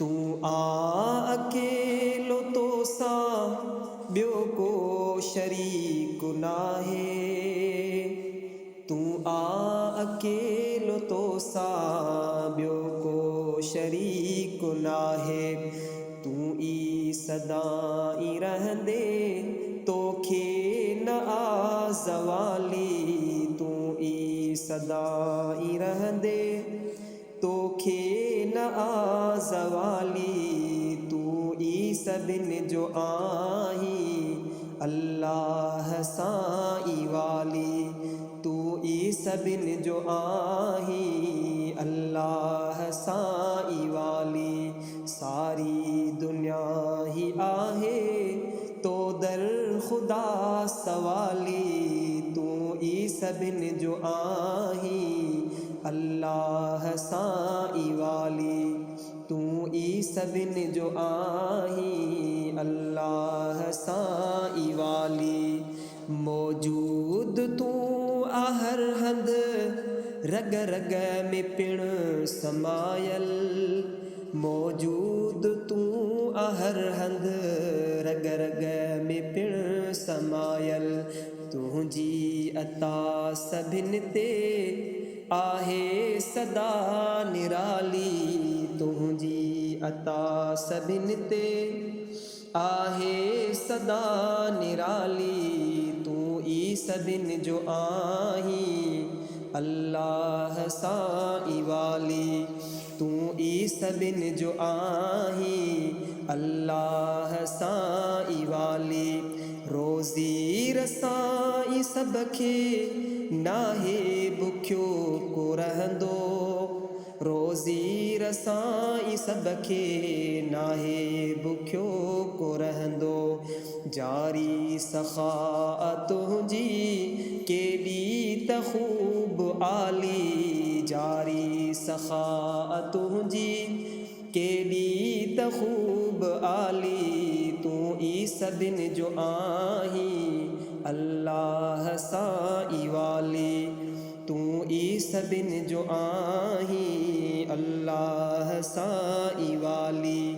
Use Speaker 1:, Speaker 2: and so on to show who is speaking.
Speaker 1: तू आ अकेलो तो सा ॿियो को शरीक नाहे। तू आ अकेलो तो सा ॿियो को शरीक नाहे। तू ई सदाई रहंदे तोखे न आ ज़वाली। तू ई सदाई रहंदे तोखे न आ ज़वाली। तू ई सभिनि जो आहीं अल्लाह सां ई वाली। तू ई सभिनि जो आहीं अल्लाह सां ई वाली। सारी दुनिया ही आहे तो दर खुदा सवाली। तू ई सभिनि जो आहीं अल्लाह सां ई वाली। तू ई सभिनि जो आहीं अल्लाह सां ई वाली। मौजूद तू आ हर हंधि रग रग में पिण समायल। मौजूद तू आ हर हंधि रग रग में पिण समायल। तुंहिंजी अता सभिनि ते आहे सदा निराली। तुंहिंजी अता सभिनि ते आहे सदा निराली। तू ई सभिनि जो आहीं अल्लाह सां ई वाली। तू ई सभिनि जो आहीं अल्लाह सां ई वाली। रोज़ी रसाई सब खे नाहे बुखियो को रहंदो। रोज़ी रसाई सब खे नाहे बुखियो को रहंदो। जारी सखा तुंहिंजी केॾी त ख़ूब आली। जारी सखा तुंहिंजी केॾी त ख़ूब आली। तू ई सभिनि जो आहीं अल्लाह सां ई वाली। तू ई सभिनि जो आहीं अल्लाह सां ई वाली।